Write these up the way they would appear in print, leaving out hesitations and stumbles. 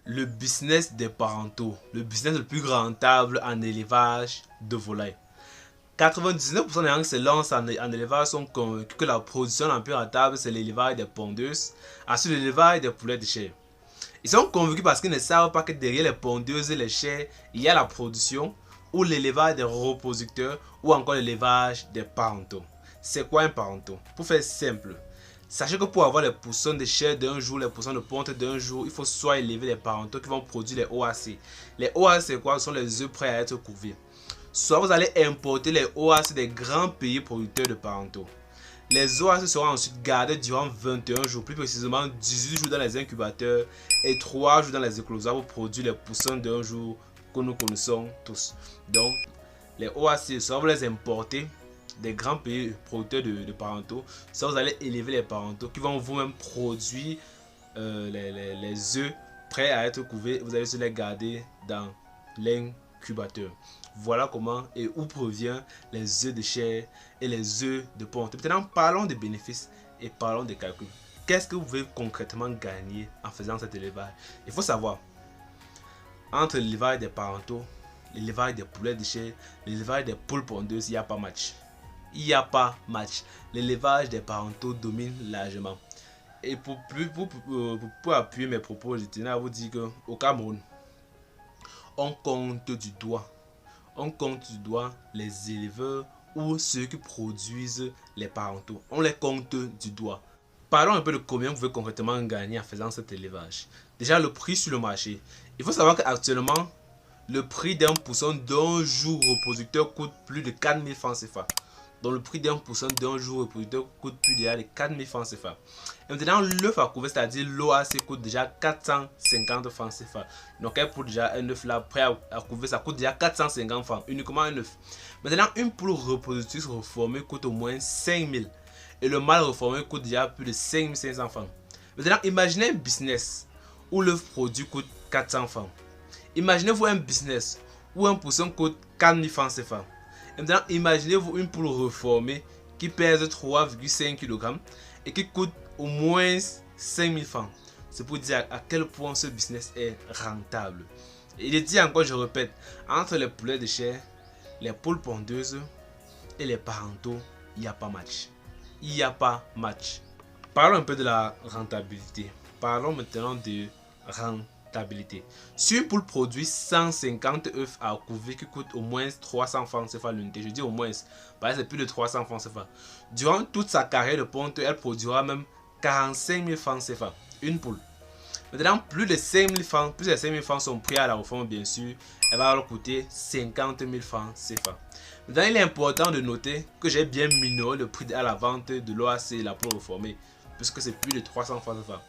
le business des parentaux, le business le plus rentable en élevage de volailles. 99% des gens qui se lancent en élevage sont convaincus que la production la plus rentable, c'est l'élevage des pondeuses, ensuite l'élevage des poulets de chair. Ils sont convaincus parce qu'ils ne savent pas que derrière les pondeuses et les chairs, il y a la production ou l'élevage des reproducteurs ou encore l'élevage des parentaux. C'est quoi un parentot? Pour faire simple, sachez que pour avoir les poussons de chair d'un jour, les poussons de ponte d'un jour, il faut soit élever les parentaux qui vont produire les OAC. Les OAC, c'est quoi? Ce sont les œufs prêts à être couvés. Soit vous allez importer les OAC des grands pays producteurs de parentaux. Les OAC seront ensuite gardés durant 21 jours, plus précisément 18 jours dans les incubateurs et 3 jours dans les éclosoires pour produire les poussons d'un jour que nous connaissons tous. Donc, les OAC, soit vous les importez des grands pays producteurs de parentaux, soit vous allez élever les parentaux qui vont vous-même produire les œufs prêts à être couverts. Vous allez se les garder dans l'incubateur. Voilà comment et où provient les œufs de chair et les œufs de ponte. Maintenant, parlons des bénéfices et parlons des calculs. Qu'est-ce que vous pouvez concrètement gagner en faisant cet élevage? Il faut savoir, entre l'élevage des parentaux, l'élevage des poulets de chair, l'élevage des poules pondeuses, il n'y a pas match. Il n'y a pas match. L'élevage des parentaux domine largement. Et pour appuyer mes propos, je tenais à vous dire qu'au Cameroun, on compte du doigt les éleveurs ou ceux qui produisent les parentaux. On les compte du doigt. Parlons un peu de combien vous pouvez concrètement gagner en faisant cet élevage. Déjà, le prix sur le marché. Il faut savoir qu'actuellement, le prix d'un pousson d'un jour reproducteur coûte plus de 4000 francs CFA. Donc le prix d'un pousson d'un jour reproducteur coûte plus de 4000 francs CFA. Et maintenant, l'œuf à couver, c'est-à-dire l'OAC, coûte déjà 450 francs CFA. Donc elle poule déjà un œuf là prêt à couver, ça coûte déjà 450 francs, uniquement un œuf. Maintenant, une poule reproductrice reformée coûte au moins 5000. Et le mâle reformé coûte déjà plus de 5500 francs. Maintenant, imaginez un business où l'œuf produit coûte 400 francs. Imaginez-vous un business où un pousson coûte 4000 francs CFA. Et maintenant, imaginez-vous une poule reformée qui pèse 3,5 kg et qui coûte au moins 5000 francs. C'est pour dire à quel point ce business est rentable. Et il dit encore, je répète, entre les poulets de chair, les poules pondeuses et les parentaux, il n'y a pas match. Il n'y a pas match. Parlons un peu de la rentabilité. Parlons maintenant de rentabilité. Si une poule produit 150 œufs à couver qui coûtent au moins 300 francs CFA l'unité, je dis au moins, parce que c'est plus de 300 francs CFA. Durant toute sa carrière de ponte, elle produira même 45 000 francs CFA. Une poule. Maintenant, plus de 5 000 francs sont pris à la reforme, bien sûr. Elle va alors coûter 50 000 francs CFA. Maintenant, il est important de noter que j'ai bien minoré le prix à la vente de l'OAC et la poule reformée, puisque c'est plus de 300 francs CFA.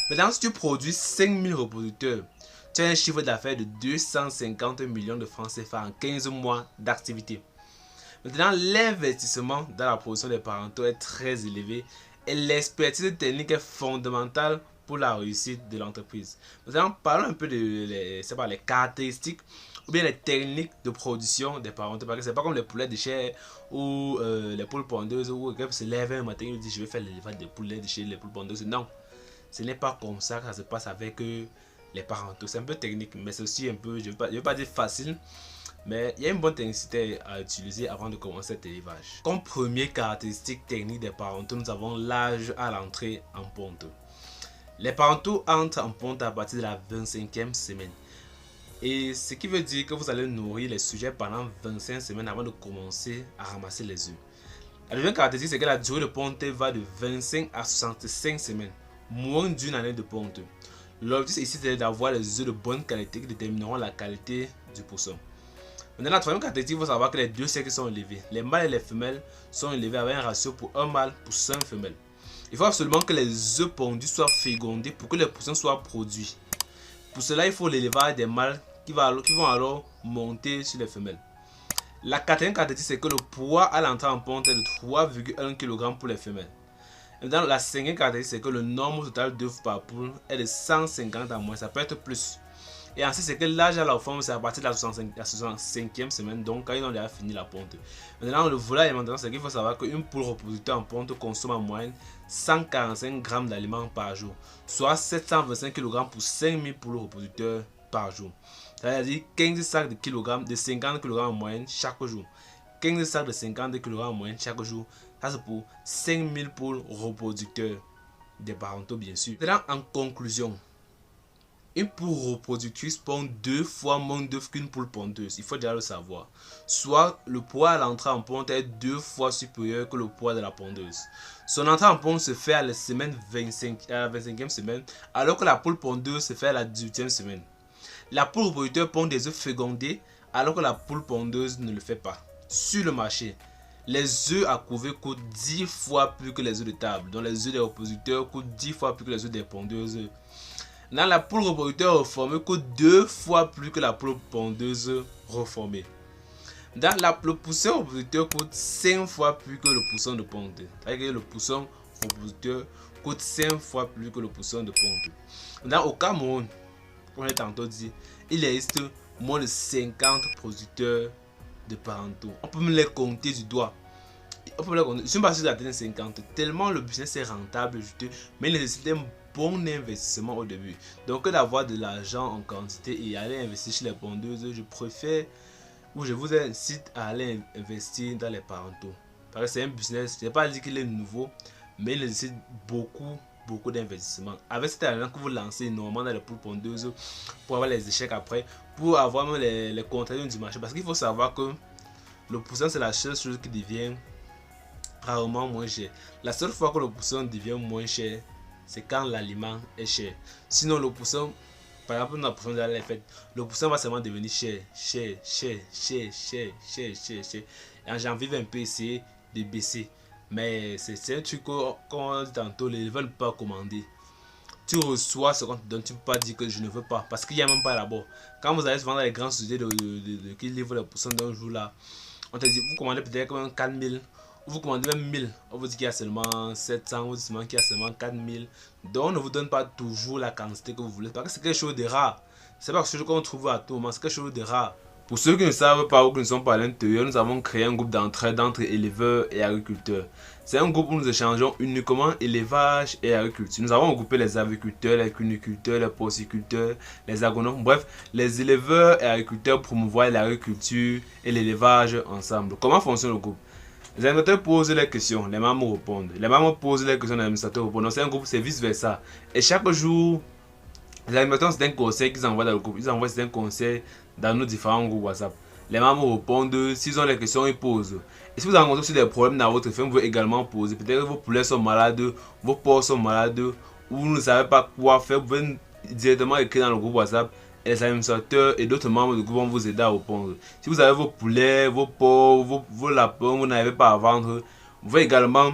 Maintenant, si tu produis 5000 reproducteurs, tu as un chiffre d'affaires de 250 millions de francs CFA en 15 mois d'activité. Maintenant, l'investissement dans la production des parentaux est très élevé et l'expertise technique est fondamentale pour la réussite de l'entreprise. Maintenant, parlons un peu les caractéristiques ou bien les techniques de production des parentaux, parce que c'est pas comme les poulets de chair ou les poules pondeuses où quelqu'un se lève un matin et dit je vais faire l'élevage des poulets de chair, les poules pondeuses. Non, ce n'est pas comme ça que ça se passe avec les parentaux. C'est un peu technique, mais c'est aussi un peu, je ne vais pas dire facile, mais il y a une bonne technicité à utiliser avant de commencer cet élevage. Comme première caractéristique technique des parentaux, nous avons l'âge à l'entrée en ponte. Les parentaux entrent en ponte à partir de la 25e semaine. Et ce qui veut dire que vous allez nourrir les sujets pendant 25 semaines avant de commencer à ramasser les œufs. La deuxième caractéristique, c'est que la durée de ponte va de 25 à 65 semaines, moins d'une année de ponte. L'objectif ici, c'est d'avoir les œufs de bonne qualité qui détermineront la qualité du pousson. Maintenant, la troisième caractéristique, il faut savoir que les deux sexes sont élevés. Les mâles et les femelles sont élevés avec un ratio pour un mâle pour 5 femelles. Il faut absolument que les œufs pondus soient fécondés pour que les poussins soient produits. Pour cela, il faut l'élevage des mâles qui vont alors monter sur les femelles. La quatrième caractéristique, c'est que le poids à l'entrée en ponte est de 3,1 kg pour les femelles. Et dans la cinquième caractéristique, c'est que le nombre total d'œufs par poule est de 150 à moins. Ça peut être plus. Et ensuite, c'est que l'âge à la forme, c'est à partir de la 65e semaine, donc quand ils ont déjà fini la ponte. Maintenant, le volet alimentaire, c'est qu'il faut savoir qu'une poule reproducteur en ponte consomme en moyenne 145 grammes d'aliments par jour, soit 725 kg pour 5000 poules reproducteurs par jour. C'est-à-dire 15 sacs de kilogrammes de 50 kg en moyenne chaque jour. 15 sacs de 50 kg en moyenne chaque jour. Ça c'est pour 5000 poules reproducteurs des parentaux bien sûr. Maintenant, en conclusion, une poule reproductrice pond 2 fois moins d'œufs qu'une poule pondeuse. Il faut déjà le savoir. Soit le poids à l'entrée en ponte est 2 fois supérieur que le poids de la pondeuse. Son entrée en ponte se fait à la 25e semaine, alors que la poule pondeuse se fait à la 18e semaine. La poule reproducteur pond des œufs fécondés, alors que la poule pondeuse ne le fait pas. Sur le marché, les œufs à couver coûtent 10 fois plus que les œufs de table. Donc les œufs des reproducteurs coûtent 10 fois plus que les œufs des pondeuses. Dans la poule reproducteur reformée coûte 2 fois plus que la poule pondeuse reformée. Le poussin reproducteur coûte 5 fois plus que le poussin de ponte. C'est-à-dire que le poussin reproducteur coûte 5 fois plus que le poussin de ponte. Au Cameroun, comme j'ai tantôt dit, il existe moins de 50 producteurs de parentaux. On peut me les compter du doigt. Je ne suis pas sûr d'atteindre 50, tellement le business est rentable, juteux, mais il nécessite un bon investissement au début. Donc d'avoir de l'argent en quantité et aller investir chez les pondeuses, je préfère, ou je vous incite à aller investir dans les parentaux. Parce que c'est un business, je n'ai pas dit qu'il est nouveau, mais il nécessite beaucoup d'investissement. Avec cet argent que vous lancez normalement dans les poules pondeuses pour avoir les échecs après, pour avoir même les contraintes du marché. Parce qu'il faut savoir que le poussin c'est la seule chose qui devient rarement moins cher. La seule fois que le poussin devient moins cher, c'est quand l'aliment est cher. Sinon le poussin, par exemple dans la poussin de la fête, le poussin va seulement devenir cher. Et j'ai envie un peu essayer de baisser. Mais c'est un truc comme on dit tantôt, les ne veulent pas commander. Tu reçois ce qu'on te donne, tu ne peux pas dire que je ne veux pas. Parce qu'il n'y a même pas là-bas. Quand vous allez se vendre dans les grandes sociétés qui livrent les poussins d'un jour là, on te dit, vous commandez peut-être comme 4000. Vous commandez même 1000. On vous dit qu'il y a seulement 700. On vous dit seulement qu'il y a seulement 4000. Donc on ne vous donne pas toujours la quantité que vous voulez. Parce que c'est quelque chose de rare. C'est pas quelque chose qu'on trouve à tout moment. C'est quelque chose de rare. Pour ceux qui ne savent pas ou qui ne sont pas à l'intérieur, nous avons créé un groupe d'entraide entre éleveurs et agriculteurs. C'est un groupe où nous échangeons uniquement élevage et agriculture. Nous avons regroupé les agriculteurs, les cuniculteurs, les porciculteurs, les agronomes, bref, les éleveurs et agriculteurs promouvoir l'agriculture et l'élevage ensemble. Comment fonctionne le groupe? Les animateurs posent les questions, les membres répondent. Les membres posent les questions, les administrateurs répondent. Donc c'est un groupe, c'est vice versa. Et chaque jour, les animateurs, c'est un conseil qu'ils envoient dans le groupe. Ils envoient un conseil dans nos différents groupes WhatsApp. Les membres répondent, s'ils ont des questions, ils posent. Et si vous rencontrez aussi des problèmes dans votre ferme, vous pouvez également poser. Peut-être que vos poulets sont malades, vos porcs sont malades, ou vous ne savez pas quoi faire, vous pouvez directement écrire dans le groupe WhatsApp. Et les administrateurs et d'autres membres du groupe vont vous aider à répondre. Si vous avez vos poulets, vos porcs, vos lapins, vous n'avez pas à vendre, vous pouvez également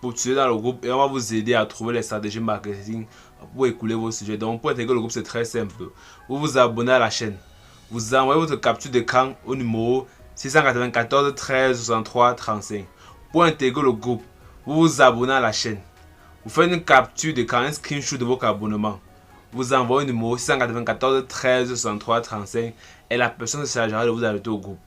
postuler dans le groupe et on va vous aider à trouver les stratégies marketing pour écouler vos sujets. Donc pour intégrer le groupe, c'est très simple. Vous vous abonnez à la chaîne. Vous envoyez votre capture d'écran au numéro 694 13 63 35. Pour intégrer le groupe, vous vous abonnez à la chaîne. Vous faites une capture d'écran, un screenshot de votre abonnement. Vous envoyez le numéro 694 13 63 35 et la personne se chargera de vous ajouter au groupe.